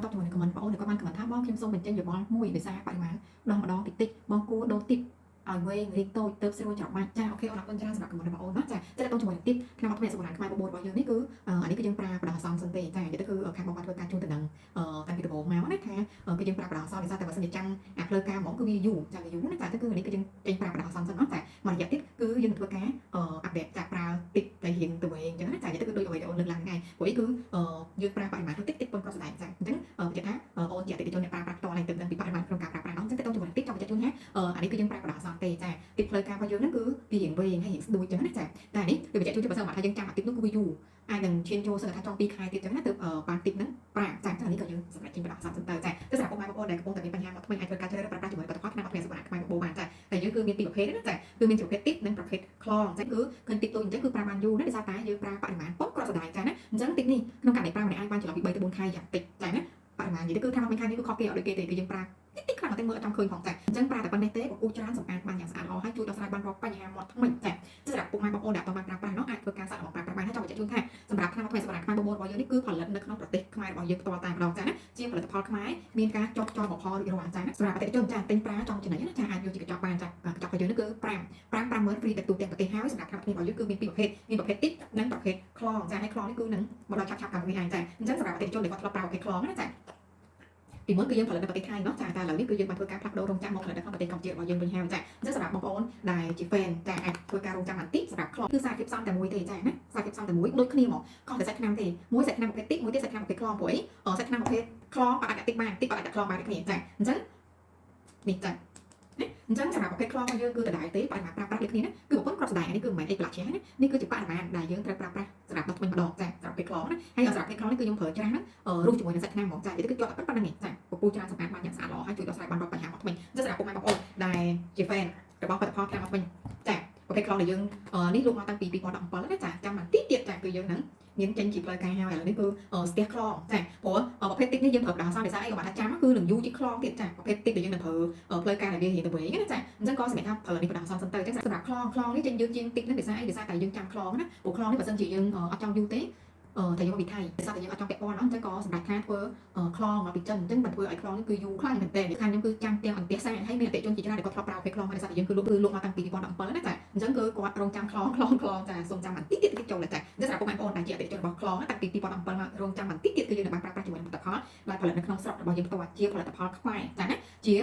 តបជាមួយនឹង comment បងអូនដែលគាត់បាន comment ថាបងខ្ញុំសូមបញ្ចេញយោបល់មួយដោយសារបរិមាណដងម្ដងតិចតិចបងគួរដូរទីបឲ្យវែងរីកតូចទៅស្រួលច្របាច់ចាអូខេអូនអរគុណច្រើនសម្រាប់ comment របស់អូនណាចាតែតោះជាមួយនឹងទីបក្នុងអត្ថបទសម្រាប់ខ្មែរបបួលរបស់យើងនេះគឺអានេះគឺយើងប្រើប្រដៅអសង្ខសិនទេចានិយាយទៅគឺខាងបងបានធ្វើការជួនទៅនឹងតាំងពីដំបូងមកណាថាគឺយើងប្រើប្រដៅអសង្ខដោយសារតែបើសិនជាចាំអាផ្លូវការហ្មងគឺវាយូរចាវាយូរណាចាទៅគឺអានេះគឺយើងចេញប្រើប្រដៅអសង្ខសិនណាចាមករយៈទៀតគឺយើងធ្វើការអាប់ដេតចាប្រើទីបតែរៀងទៅវិញអញ្ចឹងណាចានិយាយទៅគឺដូចអ្វីដែលអូនលើកឡើងថ្ងៃព្រោះអីគឺយើងប្រើបរិមាណតិចតិចប៉ុន្តែក៏ស្ដែងចាអញ្ចឹងនិយាយថាអូនជាអតិថិជនអ្នកប្រើប្រាស់ផ្ទាល់ហើយទៅដឹងពីបរិមាណក្នុងការប្រើប្រាស់នោះអញ្ចឹងទៅជាមួយនឹងទីបចង់បញ្ជាក់ជូនថាអានេះគឺយើងប្រើប្រដៅអសង្ខទេចាទីបផ្លូវការរបស់យើងហ្នឹងគឺវារៀងវែងហើយរៀងស្ដួយអញ្ចឹងណាចាតែនេះវាបញ្ជាក់ជូនថាបើសិនមកថាយើងចាំអាទីបនោះគឺវាយូរអាចនឹងឈានចូលសិនថាចង់2ខែទៀតអញ្ចឹងណាទៅបានទីបហ្នឹងប្រើចាអញ្ចឹងនេះក៏យើងសម្រាប់ចេញប្រដៅអសង្ខសិនទៅចាទៅសម្រាប់បងប្អូនដែលកំពុងតែមានបញ្ហាមកថ្មីអាចធ្វើការជ្រើសរើសប្រើប្រាស់ជាមួយផលិតផលថ្នាំអភិរក្សសម្រាប់ខ្មែរបបោបានចាតែយើងគឺមានពីរប្រភេទណាចាគឺមានប្រភេទទីបនិងប្រភេទខ្លងអញ្ចឹងគឺឃើញទីបតូចអញ្ចឹងគឺប្រើបានយូរណាដោយសារតែយើងប្រើបរិមាណប៉ុនគ្រាប់សណ្ដែកចាណាអញ្ចឹងទីបនេះក្នុងករណីប្រើម្នាក់អាចបានចន្លោះពី3ទៅ4ខែយ៉ាងតិចចាណាបរិមាណនិយាយទៅគឺថាមកមានខែនេះគឺខុសគេអត់ដូចគេទេគឺយើងប្រើតិចតិចខ្លាំងតែមើលអត់ចង់ឃើញផងចាអញ្ចឹងប្រើតែប៉ុណ្ណេះទេក៏គូច្រើនសម្អាតបានយ៉ាងស្អាតល្អហើយជួយដោះស្រាយបានរាល់បញ្ហាមាត់ថ្មីចាសម្រាប់ពុកម៉ែបងប្អូនដែលអត់បានប្រើប្រាស់នោះអាចធ្វើការសាកល្បងប្រើប្រាស់បានហើយចង់បញ្ជាក់ជូនថាសម្រាប់ថ្នាំថ្មីសម្រាប់ខ្មែរបបោរបស់យើងនេះគឺផលិតនៅក្នុងប្រទេសខ្មែររបស់យើងផ្ទាល់តែម្ដងចាណាជាផលិតផលខ្មែរមានការចុះចោលមកផលរួចរាល់ចាណាសម្រាប់អតិថិជនចាទិញប្រើចង់ចំណេញណាចាអាចយកជាកញ្ចក់បានចាកញ្ចក់របស់យើងនេះគឺ50000 free ទៅទូទាំងប្រទេសហើយសម្រាប់ថ្នាំថ្មីរបស់យើងគឺមានពីរប្រភេទមានប្រភេទទីបនិងប្រភេទខ្លងចាហើយខ្លងនេះគឺនឹងមកដល់ឆាប់ៗតាមវាឯងចាអញ្ចឹងសម្រាប់អតិថិជនដែលគាត់ធ្លាប់ប្រើប្រភេទខ្លងណាចាពីមុនគឺយើងផលិតនៅប្រទេសថៃเนาะចាតែឥឡូវនេះគឺយើងបានធ្វើការផ្លាស់ប្ដូររោងចក្រមកផលិតនៅក្នុងប្រទេសកម្ពុជារបស់យើងវិញហើយចាអញ្ចឹងសម្រាប់បងប្អូនដែលជា fan ចាអាចធ្វើការរោងចក្របន្តិចសម្រាប់ខ្លងគឺសារភាពសំតែមួយទេចាណាសារភាពសំតែមួយដូចគ្នាហ្មងខុសតែសាច់ថ្នាំទេមួយសាច់ថ្នាំប្រភេទទីមួយទៀតសាច់ថ្នាំប្រភេទខ្លងព្រោះអីសាច់ថ្នាំប្រភេទខ្លងអាចដាក់ទីបានទីអាចដាក់ខ្លងបានដូចគ្នាចាអញ្ចឹងនេះចាអញ្ចឹងសម្រាប់ប្រភេទខ្លងរបស់យើងគឺដដែលទេបរិមាណប្រើប្រាស់ដូចគ្នាណាគឺប្រព័ន្ធគ្រាប់សណ្ដែកនេះគឺមិនមែនអីប្រឡាក់ឈាមណានេះគឺជាបរិមាណដែលយើងត្រូវប្រើប្រាស់សម្រាប់ដល់ថ្មីម្ដងចាសម្រាប់ប្រភេទខ្លងណាហើយសម្រាប់ប្រភេទខ្លងនេះគឺខ្ញុំប្រើច្រើនណារੂជាមួយនឹងសាច់ថ្នាំហ្មងចានិយាយទៅគឺយកតែប៉ុណ្្នឹងឯងចាពពុះច្រើនសម្អាតបានយ៉ាងស្អាតល្អហើយជួយដោះស្រាយបានរាល់បញ្ហាមកថ្មីអញ្ចឹងសម្រាប់ពុកម៉ែបងប្អូនដែលជា fan របស់ផលិតផលថ្នាំមកថ្មីចាប្រភេទខ្លងដែលយើងនេះលោកមកតាំងពី2017ណាចាចាំបានតិចទៀតចាគឺយើងហ្នឹងមានចេញជាផ្លូវការហើយឥឡូវនេះគឺស្ទះខ្លងចាព្រោះប្រភេទទីបនេះយើងប្រើប្រដៅអសង្ខដោយសារអីក៏បានថាចាំគឺនឹងយូរជាខ្លងទៀតចាប្រភេទទីបដែលយើងនឹងប្រើផ្លូវការដែលវារៀងទៅវិញណាចាអញ្ចឹងក៏សម្រាប់ថាប្រើនេះប្រដៅអសង្ខសិនទៅអញ្ចឹងសម្រាប់ខ្លងនេះចេញយើងជាងទីបហ្នឹងដោយសារអីដោយសារតែយើងចាំខ្លងណាព្រោះខ្លងនេះបើសិនជាយើងអត់ចង់យូរទេតែយើងមកពីថៃដោយសារតែយើងអត់ចង់ពាក់ព័ន្ធអញ្ចឹងក៏សម្រាប់ថាធ្វើខ្លងមកពីចិនអញ្ចឹងបើធ្វើឲ្យខ្លងនេះគឺយូរខ្លាំងមែនតើខាងខ្ញុំគឺចាំទាំងអន្ទះសាហើយមានអតិថិជនជាច្រើនដែលគាត់ធ្លាប់ប្រើពេលខ្លងហើយដោយសារតែយើងគឺលក់មកតាំងពី2017ណាចាអញ្ចឹងគឺគាត់រងចាំខ្លងចាសូមចាំបន្តិចទៀតចូលចាអញ្ចឹងសម្រាប់ពុកម៉ែបងប្អូនដែលជាអតិថិជនរបស់ខ្លងតាំងពី2017មករងចាំបន្តិចទៀតគឺយើងនឹងបានប្រើប្រាស់ជាមួយនឹងផលិតផលដែលផលិតនៅក្នុងស្រុករបស់យើងផ្ទាល់ជាផលិតផលខ្មែរចាណាជា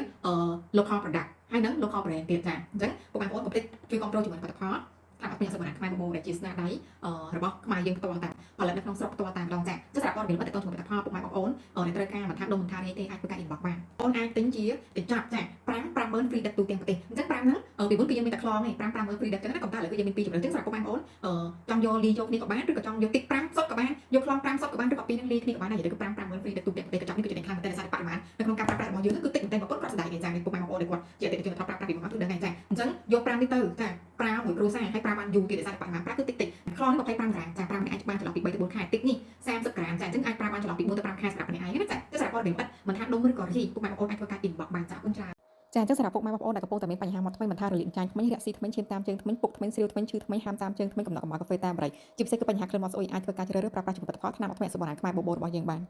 local product ហើយនឹង local brand ទៀតចាអញ្ចឹងពុកម៉ែបងប្អូនកុំភ្លេចជួយគ្រប់គ្រងជាមួយផលិតផលតាមអភិបាលខ្មែរបបោដែលជាស្នាដៃរបស់ខ្មែរយើងផ្ទាល់តែផលិតនៅក្នុងស្រុកផ្ទាល់តែម្ដងចាទៅស្រាប់ព័ត៌មានបន្តទៅជាមួយផលិតផលពុកម៉ែបងប្អូនដែលត្រូវការមិនថាដុំមិនថារីទេអាចធ្វើការ inbox បានបងអាចទិញជាកញ្ចប់ចា50000 free ដឹកទូទាំងប្រទេសអញ្ចឹង5ហ្នឹងពីមុនគឺយើងមានតែខ្លងទេ50000 free ដឹកចឹងណាក៏តែឥឡូវគឺយើងមាន2ជម្រើសចឹងសម្រាប់ពុកម៉ែបងប្អូនចង់យកលីយកគ្នាក៏បានឬក៏ចង់យកទី5សុទ្ធក៏បានយកខ្លង5សុទ្ធក៏បានឬក៏ពីរហ្នឹងលីគ្នាក៏បានដែរនិយាយទៅគឺ50000 free ដឹកទូទាំងប្រទេសកញ្ចប់នេះគឺចំណេញខ្លាំងមែនតើដោយសារតែបរិមាណនៅក្នុងការប្រើប្រាស់របស់យើងគឺតិចមែនតើប្រព័ន្ធគាត់ស្ដាយឯងចាពុកម៉ែបងប្អូនដែលគាត់ជាអតិថិជនប្រើប្រាស់ពីមុនមកគឺដឹងឯងចាអញ្ចឹងយក5នេះទៅចាប្រើមួយគ្រួសារហើយប្រើបានយូរទៀតដោយសារតែបរិមាណប្រើគឺតិចខ្លងនេះ25ក្រាមចាប្រើម្នាក់អាចបានចន្លោះពី3ទៅ4ខែតិចនេះ30ក្រាមចាអញ្ចឹងអាចប្រើបានចន្លោះពី4ទៅ5ខែសម្រាប់ម្នាក់ឯងណាចាទៅសម្រាប់ព័ត៌មានមិនថាដុំឬក៏រីពុកម៉ែបងប្អូនអាចធ្វើការ inbox បានចាអរគុណច្រើនចាអញ្ចឹងសម្រាប់ពុកម៉ែបងប្អូនដែលកំពុងតែមានបញ្ហាមាត់ធ្មេញមិនថារលាកចាញ់ធ្មេញរាក់ស៊ីធ្មេញឈាមតាមជើងធ្មេញពុកធ្មេញស្រាវធ្មេញឈឺធ្មេញហាមតាមជើងធ្មេញកំណត់កំបោរកាហ្វេតាមបរិយជាពិសេសគឺបញ្ហាក្លិនមាត់ស្អុយអាចធ្វើការជ្រើសរើសប្រើប្រាស់ជាមួយផលិតផលថ្នាំអភិរក្សសម្រាប់ខ្មែរបបោរបស់យើងបាន